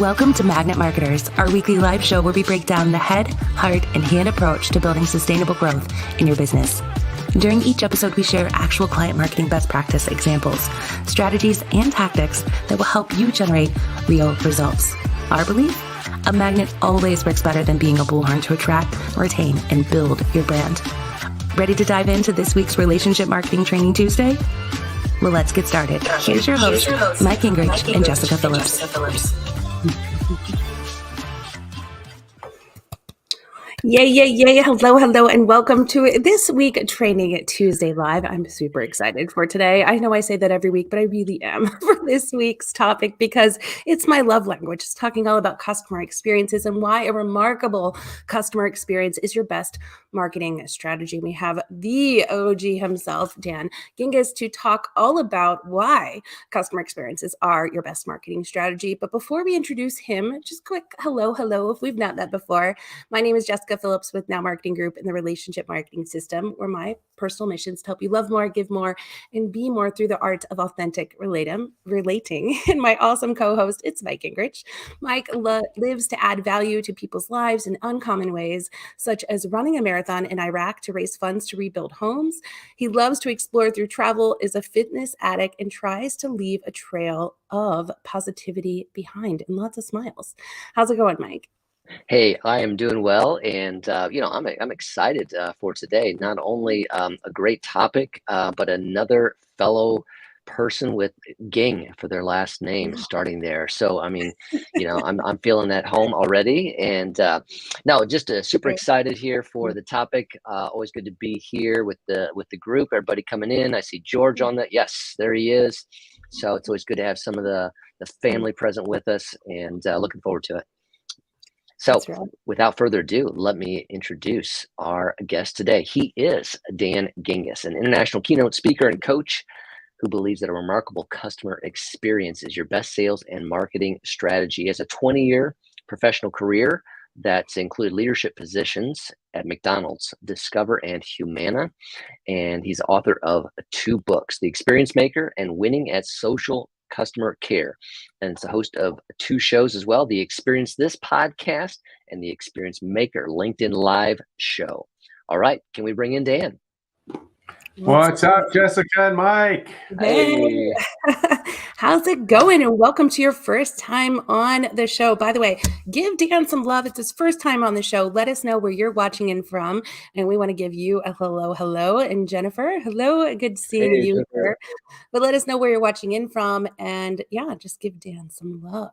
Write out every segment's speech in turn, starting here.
Welcome to Magnet Marketers, our weekly live show where we break down the head, heart, and hand approach to building sustainable growth in your business. During each episode, we share actual client marketing best practice examples, strategies, and tactics that will help you generate real results. Our belief? A magnet always works better than being a bullhorn to attract, retain, and build your brand. Ready to dive into this week's Relationship Marketing Training Tuesday? Well, let's get started. Here's your host, Mike Gingerich and Jessika Phillips. Yay. Hello, and welcome to this week Training Tuesday Live. I'm super excited for today. I know I say that every week, but I really am for this week's topic because it's my love language. It's talking all about customer experiences and why a remarkable customer experience is your best marketing strategy. We have the OG himself, Dan Gingiss, to talk all about why customer experiences are your best marketing strategy. But before we introduce him, just quick hello, if we've not met before. My name is Jessika Phillips with Now Marketing Group in the Relationship Marketing System, where my personal mission is to help you love more, give more, and be more through the art of authentic relating. And my awesome co-host, it's Mike Gingerich. Mike lives to add value to people's lives in uncommon ways, such as running a marathon in Iraq to raise funds to rebuild homes. He loves to explore through travel, is a fitness addict, and tries to leave a trail of positivity behind and lots of smiles. How's it going, Mike? Hey, I am doing well, and I'm excited for today. Not only a great topic, but another fellow person with Ging for their last name starting there. So I'm feeling at home already, and no, just super excited here for the topic. Always good to be here with the group. Everybody coming in. I see George on that. Yes, there he is. So it's always good to have some of the family present with us, and looking forward to it. So without further ado, let me introduce our guest today. He is Dan Gingiss, an international keynote speaker and coach who believes that a remarkable customer experience is your best sales and marketing strategy. He has a 20-year professional career that's included leadership positions at McDonald's, Discover, and Humana. And he's author of 2 books, The Experience Maker and Winning at Social Customer Care, and it's a host of 2 shows as well, the Experience This podcast and the Experience Maker LinkedIn Live show. All right, can we bring in Dan? What's up, Jessika and Mike? Hey. How's it going? And welcome to your first time on the show. By the way, give Dan some love. It's his first time on the show. Let us know where you're watching in from. And we want to give you a hello. And Jennifer, hello. Good seeing you Jennifer. here. But let us know where you're watching in from. And yeah, just give Dan some love.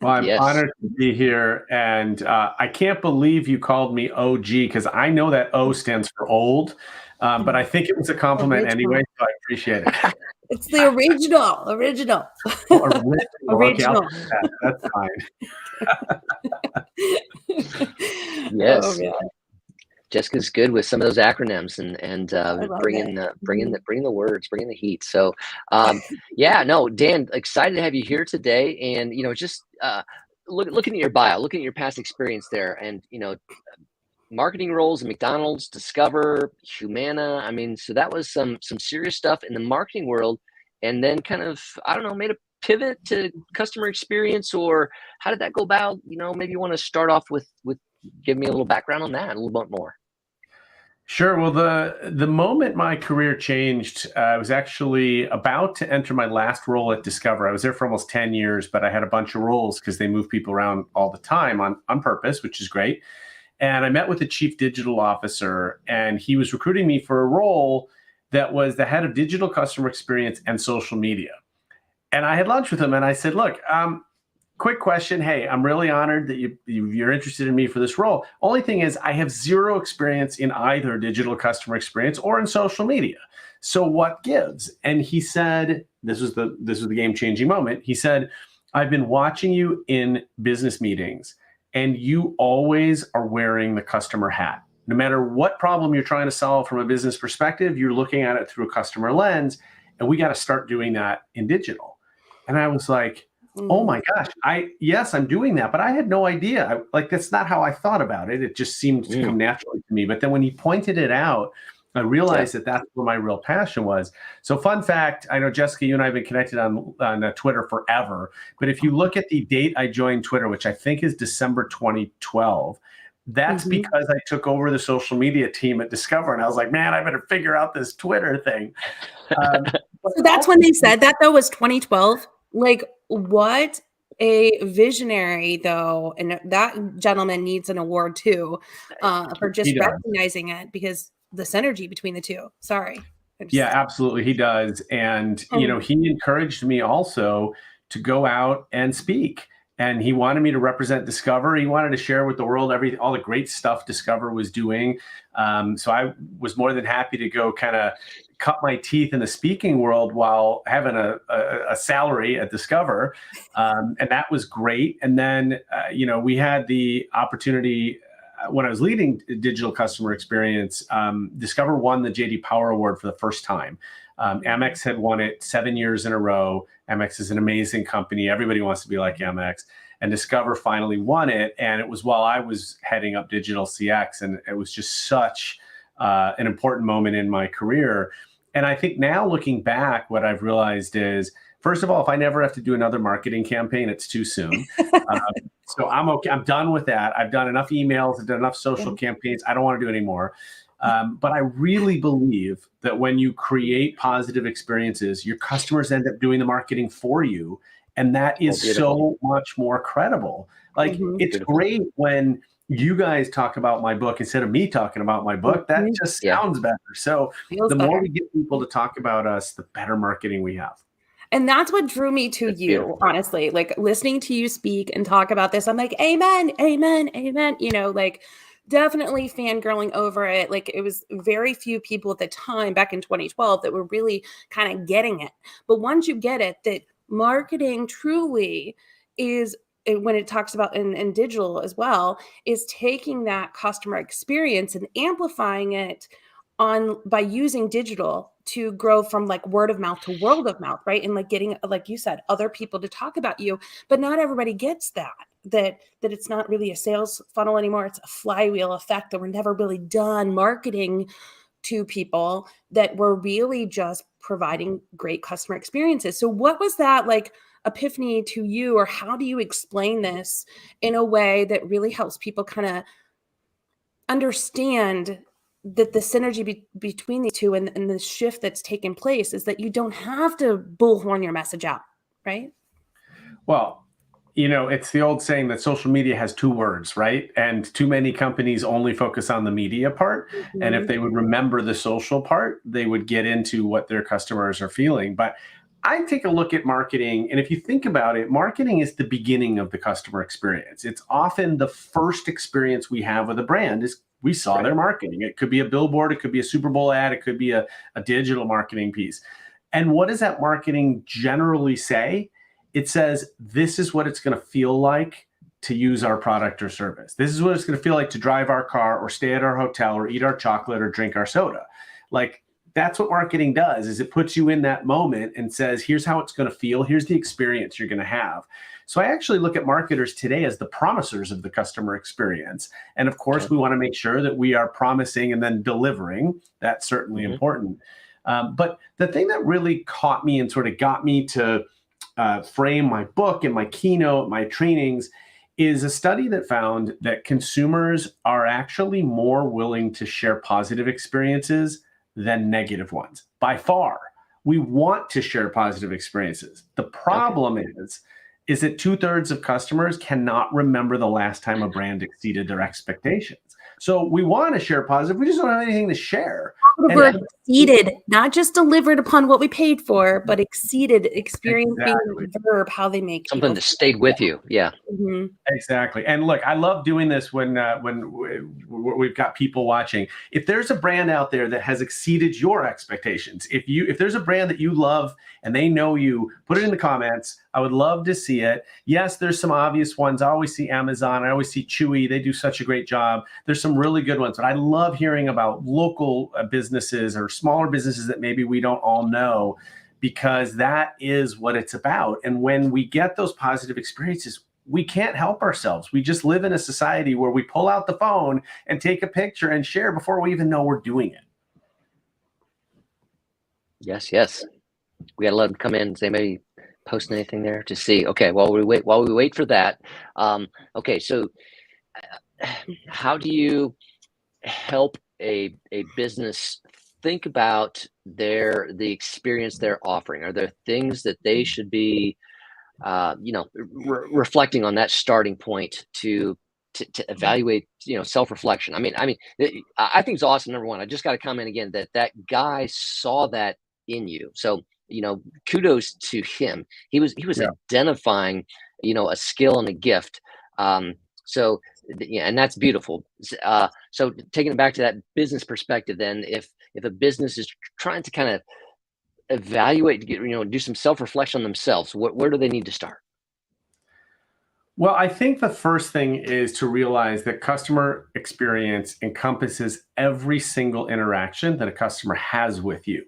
Well, I'm honored to be here. And I can't believe you called me OG because I know that O stands for old. But I think it was a compliment anyway, so I appreciate it. It's the original. Original. Okay, that's fine. Yes. Oh, Jessica's good with some of those acronyms and bringing the words, bringing the heat. So, Dan, excited to have you here today. And just looking at your bio, looking at your past experience there, and marketing roles at McDonald's, Discover, Humana. So that was some serious stuff in the marketing world, and then kind of, made a pivot to customer experience, or how did that go about? Maybe you want to start off with give me a little background on that, a little bit more. Sure. Well, the moment my career changed, I was actually about to enter my last role at Discover. I was there for almost 10 years, but I had a bunch of roles because they move people around all the time on purpose, which is great. And I met with the chief digital officer, and he was recruiting me for a role that was the head of digital customer experience and social media. And I had lunch with him, and I said, look, quick question. Hey, I'm really honored that you're interested in me for this role. Only thing is I have 0 experience in either digital customer experience or in social media. So what gives? And he said, this was the game-changing moment. He said, I've been watching you in business meetings, and you always are wearing the customer hat. No matter what problem you're trying to solve from a business perspective, you're looking at it through a customer lens, and we got to start doing that in digital. And I was like, oh my gosh, I'm doing that, but I had no idea. That's not how I thought about it. It just seemed to come naturally to me. But then when he pointed it out, I realized that that's where my real passion was. So fun fact, I know, Jessica, you and I have been connected on Twitter forever. But if you look at the date I joined Twitter, which I think is December 2012, that's because I took over the social media team at Discover. And I was like, man, I better figure out this Twitter thing. So that's when they said that, though, was 2012. Like, what a visionary, though. And that gentleman needs an award, too, for just recognizing it, because the synergy between the two. Sorry. Yeah, absolutely. He does. And, you know, he encouraged me also to go out and speak. And he wanted me to represent Discover. He wanted to share with the world all the great stuff Discover was doing. So I was more than happy to go kind of cut my teeth in the speaking world while having a salary at Discover. And that was great. And then, you know, we had the opportunity when I was leading digital customer experience. Discover won the JD Power Award for the first time. Amex had won it 7 years in a row. Amex is an amazing company. Everybody wants to be like Amex. And Discover finally won it. And it was while I was heading up digital CX. And it was just such an important moment in my career. And I think now looking back, what I've realized is, first of all, if I never have to do another marketing campaign, it's too soon. So I'm okay. I'm done with that. I've done enough emails. I've done enough social campaigns. I don't want to do any more. But I really believe that when you create positive experiences, your customers end up doing the marketing for you. And that is so much more credible. Like, it's great when you guys talk about my book instead of me talking about my book. That just sounds better. So the more we get people to talk about us, the better marketing we have. And that's what drew me to you, honestly. Like, listening to you speak and talk about this, I'm like, amen, amen, amen. You know, like, definitely fangirling over it. Like, it was very few people at the time back in 2012 that were really kind of getting it. But once you get it, that marketing truly is, when it talks about in digital as well, is taking that customer experience and amplifying it by using digital to grow from like word of mouth to world of mouth, right? And like getting, like you said, other people to talk about you. But not everybody gets that it's not really a sales funnel anymore. It's a flywheel effect, that we're never really done marketing to people, that we're really just providing great customer experiences. So what was that like epiphany to you, or how do you explain this in a way that really helps people kind of understand that the synergy between these two, and the shift that's taken place, is that you don't have to bullhorn your message out, right? Well, you know, it's the old saying that social media has two words, right? And too many companies only focus on the media part. And if they would remember the social part, they would get into what their customers are feeling. But I take a look at marketing, and if you think about it, marketing is the beginning of the customer experience. It's often the first experience we have with a brand is we saw their marketing. It could be a billboard, it could be a Super Bowl ad, it could be a digital marketing piece. And what does that marketing generally say? It says, this is what it's going to feel like to use our product or service. This is what it's going to feel like to drive our car, or stay at our hotel, or eat our chocolate, or drink our soda. Like, that's what marketing does, is it puts you in that moment and says, here's how it's going to feel. Here's the experience you're going to have. So I actually look at marketers today as the promisers of the customer experience. And of course, we want to make sure that we are promising and then delivering. That's certainly important. But the thing that really caught me and sort of got me to frame my book and my keynote, my trainings, is a study that found that consumers are actually more willing to share positive experiences than negative ones. By far, we want to share positive experiences. The problem is that 2/3 of customers cannot remember the last time a brand exceeded their expectations. So we want to share positive, we just don't have anything to share. We're exceeded, not just delivered upon what we paid for, but exceeded, experiencing the verb, how they make something that stayed with you. Yeah. Exactly. And look, I love doing this when we've got people watching. If there's a brand out there that has exceeded your expectations, if there's a brand that you love and they know you, put it in the comments. I would love to see it. Yes, there's some obvious ones. I always see Amazon. I always see Chewy. They do such a great job. There's some really good ones, but I love hearing about local businesses or smaller businesses that maybe we don't all know, because that is what it's about. And when we get those positive experiences, we can't help ourselves. We just live in a society where we pull out the phone and take a picture and share before we even know we're doing it. Yes, yes. We got to let them come in and say, maybe posting anything there to see. Okay, while we wait for that. Okay, so how do you help a business think about the experience they're offering? Are there things that they should be reflecting on that starting point to evaluate, self-reflection? I think it's awesome. Number one, I just got to comment again that guy saw that in you. So, kudos to him. He was Yeah. identifying, a skill and a gift. So, yeah, and that's beautiful. So taking it back to that business perspective, then if a business is trying to kind of evaluate, do some self-reflection on themselves, where do they need to start? Well, I think the first thing is to realize that customer experience encompasses every single interaction that a customer has with you.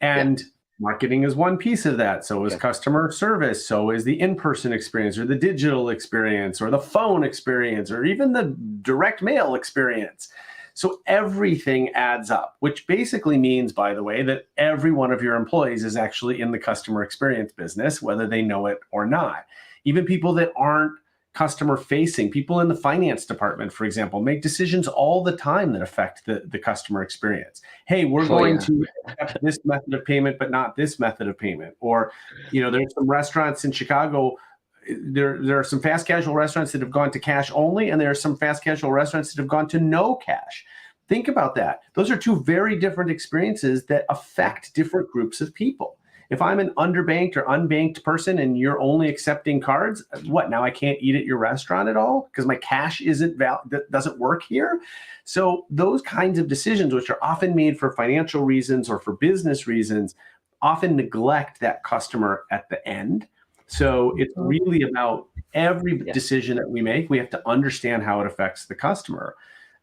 And marketing is one piece of that. So is customer service. So is the in-person experience or the digital experience or the phone experience or even the direct mail experience. So everything adds up, which basically means, by the way, that every one of your employees is actually in the customer experience business, whether they know it or not. Even people that aren't customer facing, people in the finance department, for example, make decisions all the time that affect the customer experience. Hey, we're going to accept this method of payment, but not this method of payment. Or, there's some restaurants in Chicago. There are some fast casual restaurants that have gone to cash only, and there are some fast casual restaurants that have gone to no cash. Think about that. Those are two very different experiences that affect different groups of people. If I'm an underbanked or unbanked person and you're only accepting cards, what, now I can't eat at your restaurant at all because my cash doesn't work here? So those kinds of decisions, which are often made for financial reasons or for business reasons, often neglect that customer at the end. So it's really about every decision that we make, we have to understand how it affects the customer.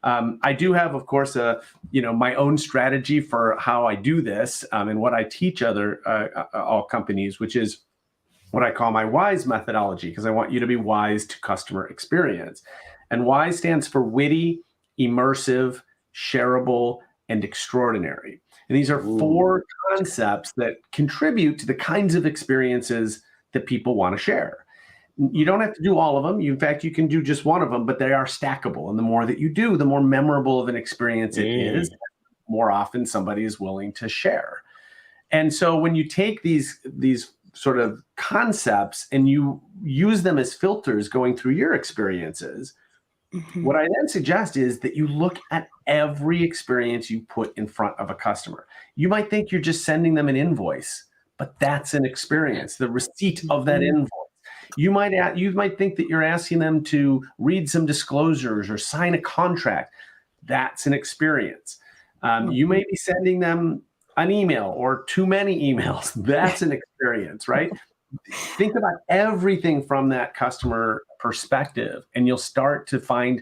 I do have, of course, my own strategy for how I do this and what I teach all companies, which is what I call my WISE methodology, because I want you to be wise to customer experience. And WISE stands for witty, immersive, shareable, and extraordinary. And these are four concepts that contribute to the kinds of experiences that people want to share. You don't have to do all of them. In fact, you can do just one of them, but they are stackable. And the more that you do, the more memorable of an experience it is. More often somebody is willing to share. And so when you take these sort of concepts and you use them as filters going through your experiences, what I then suggest is that you look at every experience you put in front of a customer. You might think you're just sending them an invoice, but that's an experience, the receipt of that invoice. You might think that you're asking them to read some disclosures or sign a contract. That's an experience. You may be sending them an email or too many emails. That's an experience, right? Think about everything from that customer perspective, and you'll start to find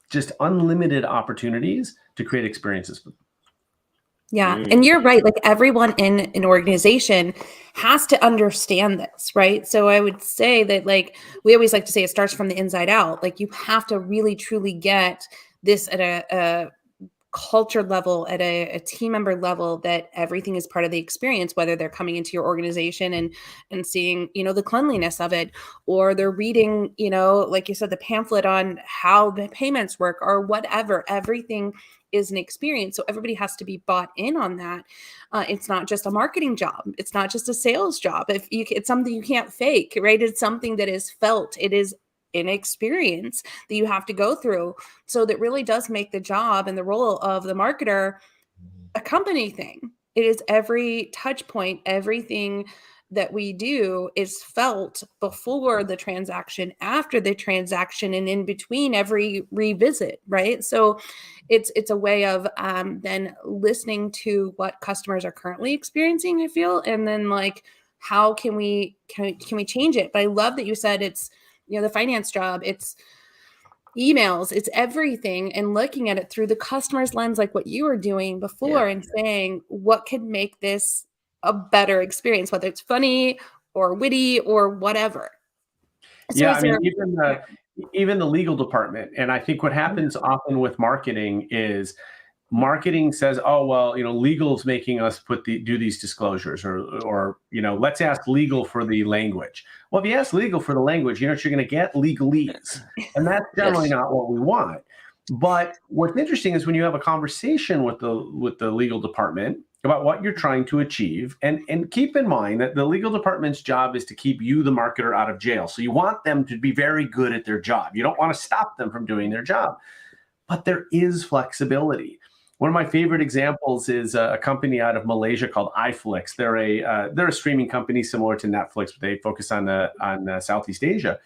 just unlimited opportunities to create experiences for them. Yeah. And you're right. Like everyone in an organization has to understand this, right? So I would say that, like, we always like to say it starts from the inside out. Like you have to really, truly get this at a culture level, at a team member level, that everything is part of the experience, whether they're coming into your organization and seeing, the cleanliness of it, or they're reading, like you said, the pamphlet on how the payments work or whatever. Everything is an experience. So everybody has to be bought in on that. It's not just a marketing job. It's not just a sales job. It's something you can't fake, right? It's something that is felt. It is an experience that you have to go through. So that really does make the job and the role of the marketer a company thing. It is every touch point, everything that we do is felt before the transaction, after the transaction, and in between every revisit, right? So it's a way of then listening to what customers are currently experiencing, I feel, and then like how can we change it? But I love that you said it's the finance job, it's emails, it's everything, and looking at it through the customer's lens, like what you were doing before, and saying what could make this a better experience, whether it's funny or witty or whatever. So even the legal department, and I think what happens often with marketing is marketing says, oh, well, legal's making us do these disclosures, or let's ask legal for the language. Well, if you ask legal for the language, what you're going to get? Legalese. And that's generally Yes. not what we want. But what's interesting is when you have a conversation with the legal department about what you're trying to achieve, and keep in mind that the legal department's job is to keep you, the marketer, out of jail. So you want them to be very good at their job. You don't want to stop them from doing their job. But there is flexibility. One of my favorite examples is a company out of Malaysia called iFlix. They're a streaming company similar to Netflix, but they focus on Southeast Asia.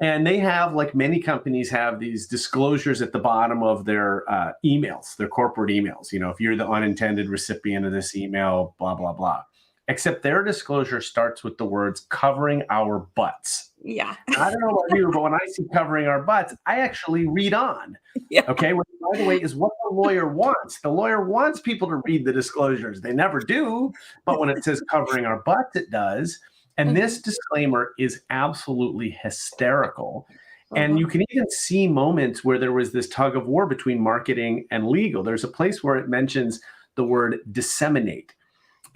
And they have, like many companies, have these disclosures at the bottom of their emails, their corporate emails. If you're the unintended recipient of this email, blah, blah, blah. Except their disclosure starts with the words "covering our butts." Yeah. I don't know about you, but when I see "covering our butts," I actually read on. Yeah. Okay, which, by the way, is what the lawyer wants. The lawyer wants people to read the disclosures. They never do, but when it says "covering our butts," it does. And this disclaimer is absolutely hysterical. And you can even see moments where there was this tug of war between marketing and legal. There's a place where it mentions the word disseminate.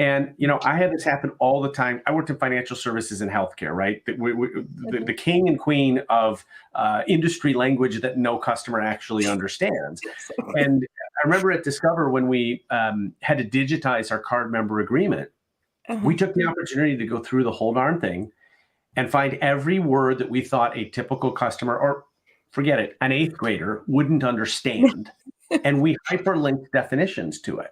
And, I had this happen all the time. I worked in financial services and healthcare, right? The king and queen of industry language that no customer actually understands. And I remember at Discover when we had to digitize our card member agreement, we took the opportunity to go through the whole darn thing and find every word that we thought a typical customer, or forget it, an 8th grader wouldn't understand. And we hyperlinked definitions to it.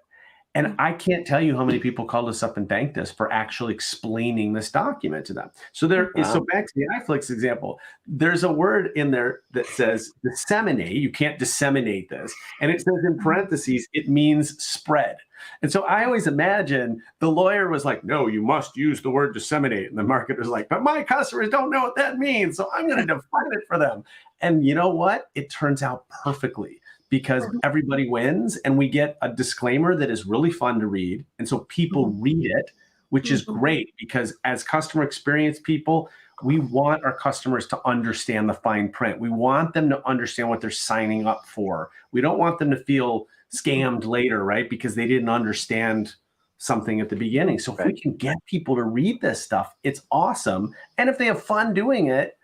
And I can't tell you how many people called us up and thanked us for actually explaining this document to them. So so back to the iFlix example, there's a word in there that says disseminate. You can't disseminate this. And it says in parentheses, it means spread. And so I always imagine the lawyer was like, no, you must use the word disseminate. And the marketer's like, but my customers don't know what that means, so I'm going to define it for them. And you know what? It turns out perfectly, because everybody wins, and we get a disclaimer that is really fun to read. And so people read it, which is great, because as customer experience people, we want our customers to understand the fine print. We want them to understand what they're signing up for. We don't want them to feel scammed later, right? Because they didn't understand something at the beginning. So if we can get people to read this stuff, it's awesome. And if they have fun doing it,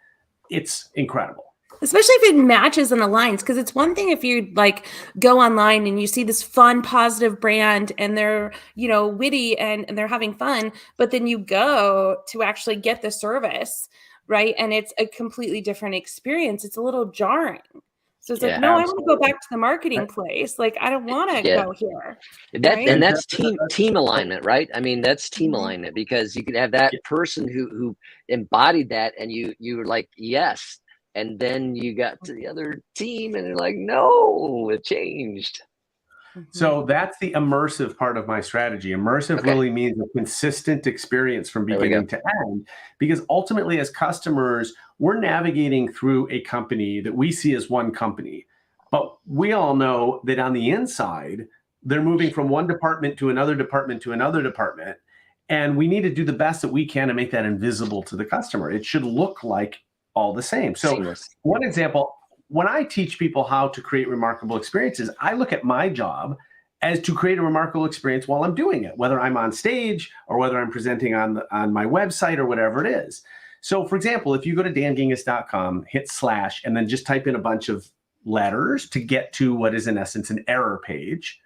it's incredible. Especially if it matches and aligns, because it's one thing if you go online and you see this fun, positive brand and they're, witty and they're having fun, but then you go to actually get the service, right? And it's a completely different experience. It's a little jarring. So it's no, I want to go back to the marketing place. I don't want to go here. Right? And that's team alignment, right? I mean, that's team alignment, because you can have that person who embodied that, and you were like, yes. And then you got to the other team and they're like, no, it changed. So that's the immersive part of my strategy. Immersive really means a consistent experience from beginning to end, because ultimately as customers, we're navigating through a company that we see as one company. But we all know that on the inside, they're moving from one department to another department to another department. And we need to do the best that we can to make that invisible to the customer. It should look like all the same. So one example, when I teach people how to create remarkable experiences, I look at my job as to create a remarkable experience while I'm doing it, whether I'm on stage or whether I'm presenting on my website or whatever it is. So for example, if you go to dangingiss.com, hit / and then just type in a bunch of letters to get to what is in essence an error page,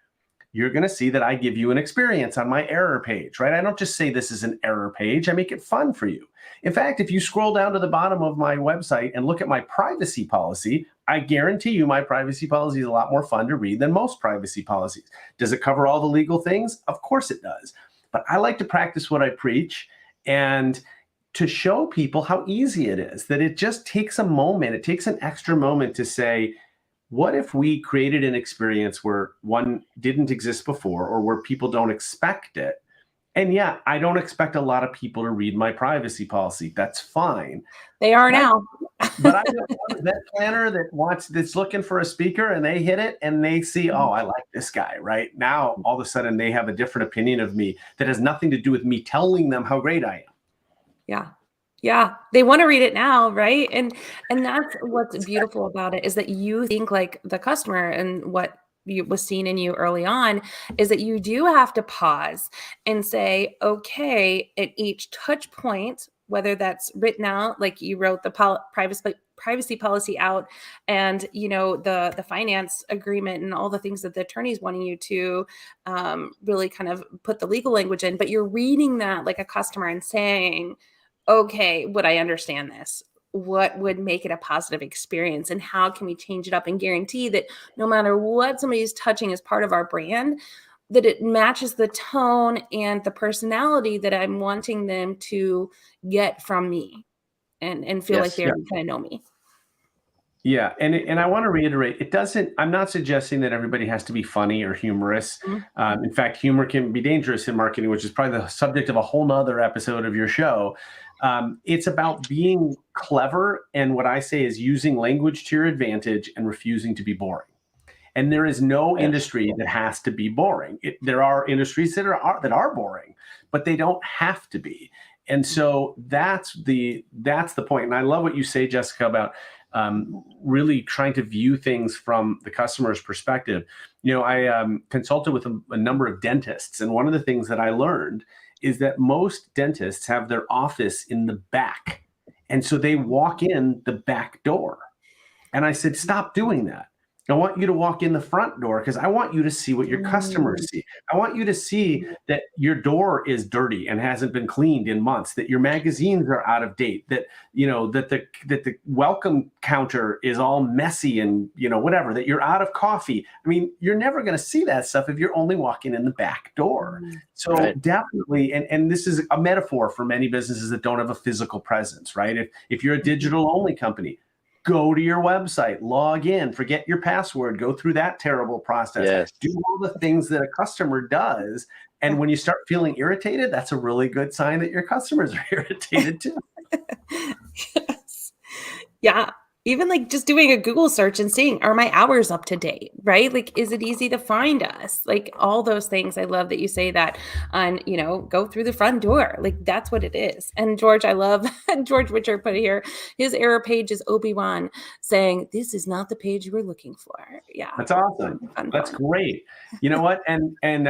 you're going to see that I give you an experience on my error page, right? I don't just say this is an error page. I make it fun for you. In fact, if you scroll down to the bottom of my website and look at my privacy policy, I guarantee you my privacy policy is a lot more fun to read than most privacy policies. Does it cover all the legal things? Of course it does. But I like to practice what I preach and to show people how easy it is, that it just takes a moment. It takes an extra moment to say, what if we created an experience where one didn't exist before, or where people don't expect it? And yeah, I don't expect a lot of people to read my privacy policy. That's fine. They are now. But I know one event planner that's looking for a speaker, and they hit it and they see, oh, I like this guy, right? Now, all of a sudden they have a different opinion of me that has nothing to do with me telling them how great I am. Yeah. Yeah. They want to read it now, right? And that's what's beautiful about it, is that you think like the customer and what was seen in you early on, is that you do have to pause and say, okay, at each touch point, whether that's written out, like you wrote the privacy policy out, and the finance agreement and all the things that the attorney's wanting you to really kind of put the legal language in, but you're reading that like a customer and saying, okay, would I understand this? What would make it a positive experience, and how can we change it up and guarantee that no matter what somebody's touching as part of our brand, that it matches the tone and the personality that I'm wanting them to get from me and feel like they kind of know me. Yeah. And I want to reiterate, I'm not suggesting that everybody has to be funny or humorous. Mm-hmm. In fact, humor can be dangerous in marketing, which is probably the subject of a whole nother episode of your show. It's about being clever. And what I say is using language to your advantage and refusing to be boring. And there is no industry that has to be boring. There are industries that are boring, but they don't have to be. And so that's the point. And I love what you say, Jessika, about really trying to view things from the customer's perspective. I consulted with a number of dentists, and one of the things that I learned is that most dentists have their office in the back. And so they walk in the back door. And I said, stop doing that. I want you to walk in the front door because I want you to see what your customers see. I want you to see that your door is dirty and hasn't been cleaned in months, that your magazines are out of date, that the welcome counter is all messy and whatever, that you're out of coffee. I mean, you're never going to see that stuff if you're only walking in the back door. So definitely, and this is a metaphor for many businesses that don't have a physical presence, right? If you're a digital only company, go to your website, log in, forget your password, go through that terrible process. Do all the things that a customer does. And when you start feeling irritated, that's a really good sign that your customers are irritated too. Yes. Yeah. Even like just doing a Google search and seeing, are my hours up to date, right? Like, is it easy to find us? Like all those things. I love that you say that on, go through the front door. Like that's what it is. And George, I love George Witcher put here, his error page is Obi-Wan saying, this is not the page you were looking for. Yeah. That's awesome. That's great. You know what? And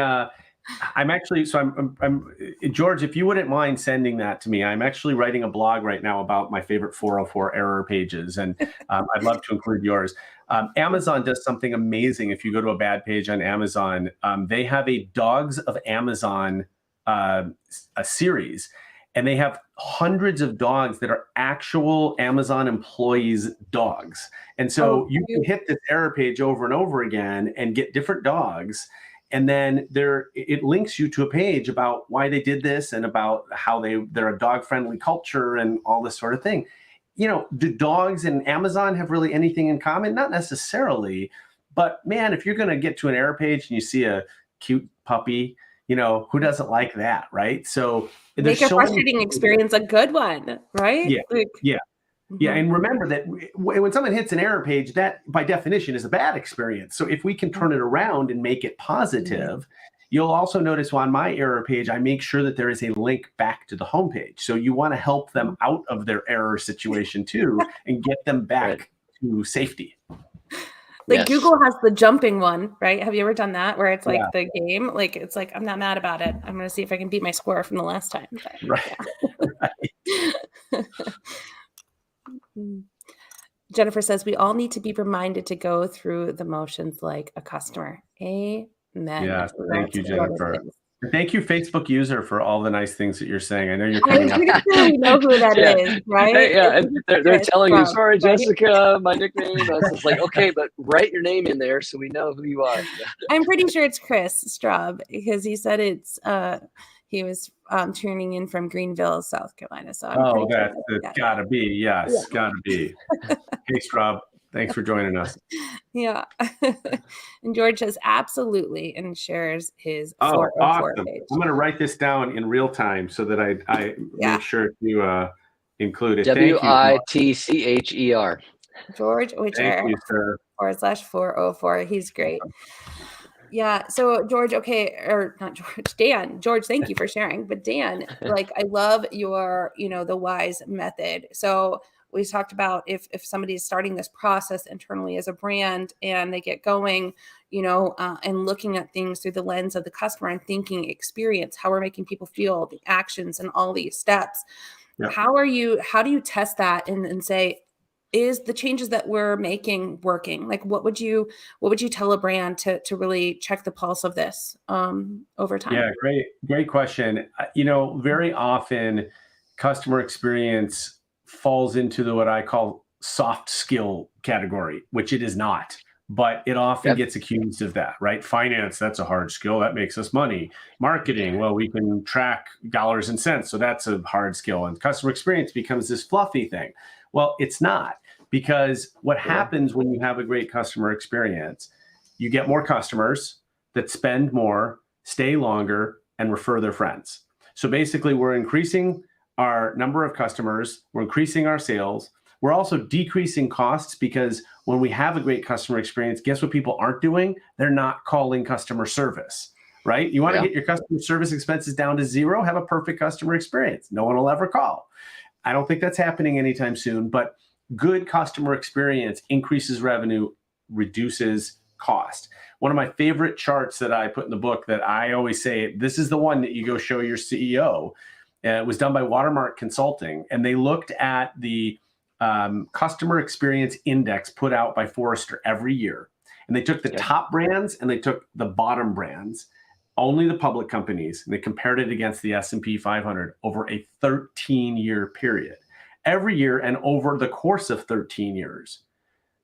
I'm actually, I'm George, if you wouldn't mind sending that to me, I'm actually writing a blog right now about my favorite 404 error pages, and I'd love to include yours. Amazon does something amazing. If you go to a bad page on Amazon, they have a Dogs of Amazon a series, and they have hundreds of dogs that are actual Amazon employees' dogs. And so you can hit this error page over and over again and get different dogs. And then it links you to a page about why they did this and about how they're a dog-friendly culture and all this sort of thing. Do dogs and Amazon have really anything in common? Not necessarily. But man, if you're going to get to an error page and you see a cute puppy, who doesn't like that, right? So make a frustrating experience a good one, right? Yeah. Yeah, and remember that when someone hits an error page, that by definition is a bad experience. So if we can turn it around and make it positive, you'll also notice on my error page, I make sure that there is a link back to the homepage. So you want to help them out of their error situation too and get them back to safety. Like Google has the jumping one, right? Have you ever done that where it's like the game? Like it's like, I'm not mad about it. I'm going to see if I can beat my score from the last time. But, right. Jennifer says we all need to be reminded to go through the motions like a customer. Amen. Yeah, thank you, Jennifer. Thank you, Facebook user, for all the nice things that you're saying. I know you're coming up. We know who that is, right? And they're telling you, sorry, Jessika, my nickname. It's just like, okay, but write your name in there so we know who you are. I'm pretty sure it's Chris Straub because he said he was tuning in from Greenville, South Carolina. So that's gotta be. Yes, gotta be. Hey, Straub, thanks for joining us. Yeah. And George says absolutely and shares his 404 awesome. page. I'm going to write this down in real time so that I make sure to include it. WITCHER. George Witcher. Thank you, sir. /404. He's great. Yeah. So George, not George, Dan. George, thank you for sharing. But Dan, like I love your, the WISE method. So we talked about if somebody is starting this process internally as a brand and they get going, and looking at things through the lens of the customer and thinking experience, how we're making people feel, the actions and all these steps. Yeah. How do you test that and say, is the changes that we're making working? Like, what would you tell a brand to really check the pulse of this over time? Yeah, great question. Very often customer experience falls into what I call soft skill category, which it is not, but it often gets accused of that, right? Finance, that's a hard skill. That makes us money. Marketing, well, we can track dollars and cents. So that's a hard skill. And customer experience becomes this fluffy thing. Well, it's not, because what happens when you have a great customer experience, you get more customers that spend more, stay longer, and refer their friends. So basically, we're increasing our number of customers, we're increasing our sales, we're also decreasing costs, because when we have a great customer experience, guess what people aren't doing? They're not calling customer service, right? You want to get your customer service expenses down to zero, have a perfect customer experience. No one will ever call. I don't think that's happening anytime soon, but good customer experience increases revenue, reduces cost. One of my favorite charts that I put in the book that I always say, this is the one that you go show your CEO. It was done by Watermark Consulting, and they looked at the customer experience index put out by Forrester every year. And they took the top brands and they took the bottom brands, only the public companies, and they compared it against the S&P 500 over a 13-year period. Every year and over the course of 13 years,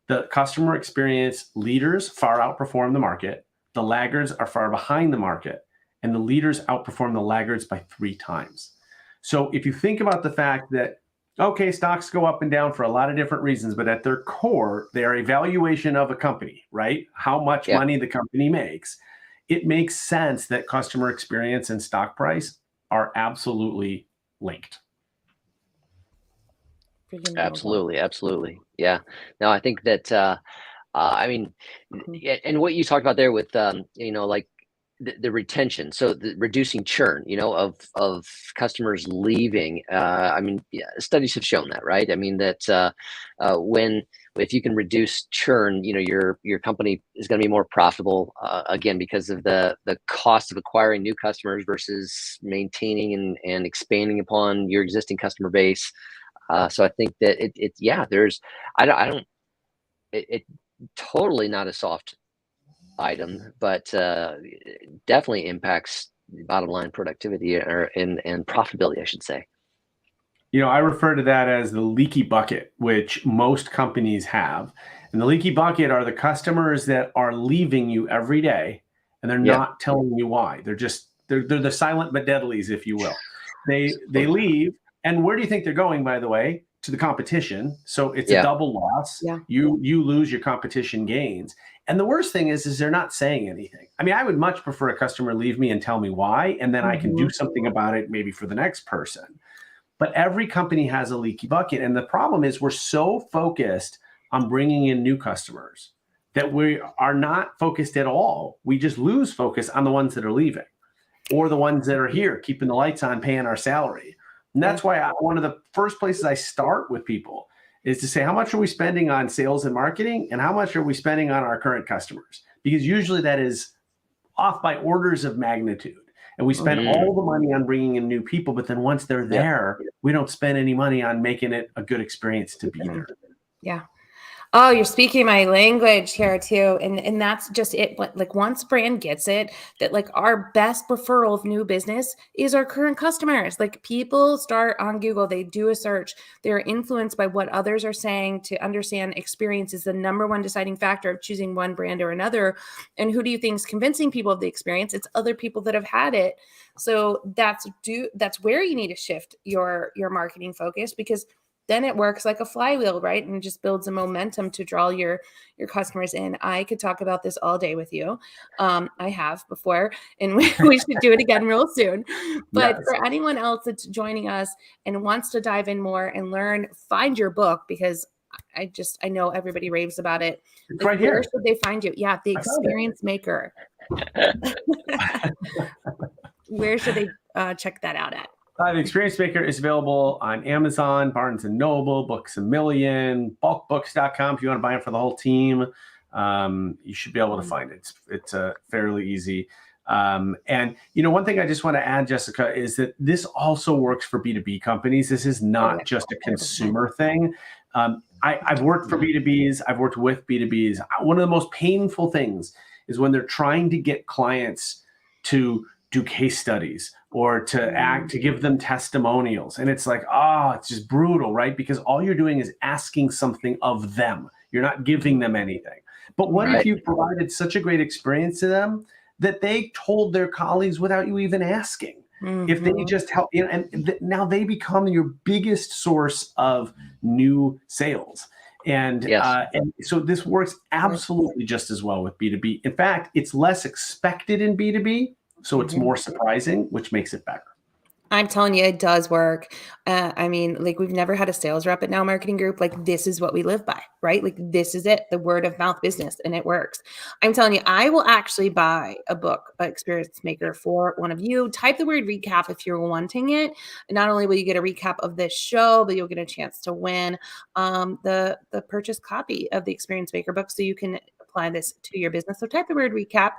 the customer experience leaders far outperform the market, the laggards are far behind the market, and the leaders outperform the laggards by 3 times. So if you think about the fact that, okay, stocks go up and down for a lot of different reasons, but at their core, they are a valuation of a company, right? How much money the company makes. It makes sense that customer experience and stock price are absolutely linked. Absolutely. Yeah. No, I think that, and what you talked about there with, like the retention, so the reducing churn, of customers leaving. Studies have shown that, right? I mean, that if you can reduce churn, your company is going to be more profitable, again, because of the cost of acquiring new customers versus maintaining and expanding upon your existing customer base. So I think that it's totally not a soft item, but it definitely impacts bottom line productivity and profitability, I should say. I refer to that as the leaky bucket, which most companies have. And the leaky bucket are the customers that are leaving you every day, and they're not telling you why. They're the silent but deadlies, if you will. They leave. And where do you think they're going, by the way? To the competition. So it's a double loss. Yeah. You lose, your competition gains. And the worst thing is they're not saying anything. I mean, I would much prefer a customer leave me and tell me why, and then I can do something about it maybe for the next person. But every company has a leaky bucket. And the problem is we're so focused on bringing in new customers that we are not focused at all. We just lose focus on the ones that are leaving, or the ones that are here, keeping the lights on, paying our salary. And that's why one of the first places I start with people is to say, how much are we spending on sales and marketing, and how much are we spending on our current customers? Because usually that is off by orders of magnitude. And we spend all the money on bringing in new people, but then once they're there, we don't spend any money on making it a good experience to be there. Yeah. Oh, you're speaking my language here too. And that's just it. Like, once brand gets it, that like our best referral of new business is our current customers. Like, people start on Google, they do a search, they're influenced by what others are saying to understand experience is the number one deciding factor of choosing one brand or another. And who do you think is convincing people of the experience? It's other people that have had it. So that's where you need to shift your marketing focus, because then it works like a flywheel, right? And just builds a momentum to draw your customers in. I could talk about this all day with you. I have before, and we should do it again real soon. But for anyone else that's joining us and wants to dive in more and learn, find your book, because I know everybody raves about it. It's right here. Where should they find you? Yeah, The Experience Maker. Where should they check that out at? The Experience Maker is available on Amazon, Barnes & Noble, Books A Million, bulkbooks.com. If you want to buy it for the whole team, you should be able to find it. It's fairly easy. And, one thing I just want to add, Jessika, is that this also works for B2B companies. This is not just a consumer thing. I've worked for B2Bs. I've worked with B2Bs. One of the most painful things is when they're trying to get clients to do case studies or to give them testimonials. And it's like, it's just brutal, right? Because all you're doing is asking something of them. You're not giving them anything. But what if you provided such a great experience to them that they told their colleagues without you even asking? If they just help, now they become your biggest source of new sales. And so this works absolutely just as well with B2B. In fact, it's less expected in B2B, so it's more surprising, which makes it better. I'm telling you, it does work. We've never had a sales rep at Now Marketing Group. Like, this is what we live by, right? Like, this is it, the word of mouth business, and it works. I'm telling you, I will actually buy a book, Experience Maker, for one of you. Type the word recap if you're wanting it. And not only will you get a recap of this show, but you'll get a chance to win the purchase copy of the Experience Maker book, so you can apply this to your business. So type the word recap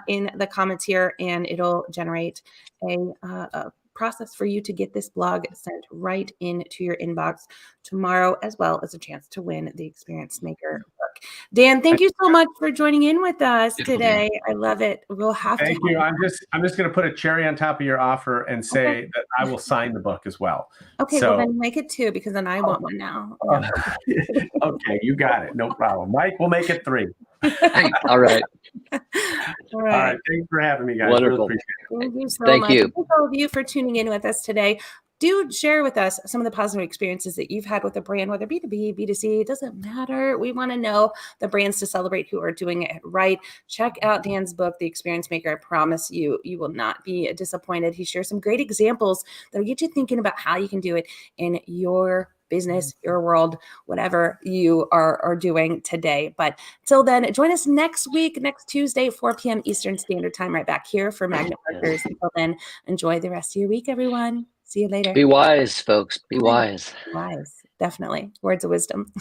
in the comments here, and it'll generate a process for you to get this blog sent right into your inbox tomorrow, as well as a chance to win the Experience Maker book. Dan, thank you so much for joining in with us today. I love it. We'll have to. Thank you. I'm just going to put a cherry on top of your offer and say that I will sign the book as well. Okay, well then make it 2, because then I want one now. Okay, you got it. No problem. Mike, we'll make it 3. All right. All right. Thanks for having me, guys. Wonderful. Really appreciate it. Thank you so Thank much. you. Thank all of you for tuning in with us today. Do share with us some of the positive experiences that you've had with a brand, whether B2B, B2C, it doesn't matter. We want to know the brands to celebrate who are doing it right. Check out Dan's book, The Experience Maker. I promise you, you will not be disappointed. He shares some great examples that will get you thinking about how you can do it in your business, your world, whatever you are doing today. But till then, join us next week, next Tuesday, 4 p.m. Eastern Standard Time, right back here for Magnet Marketers. Until then, enjoy the rest of your week, everyone. See you later. Be wise, folks. Be wise. Wise. Definitely. Words of wisdom.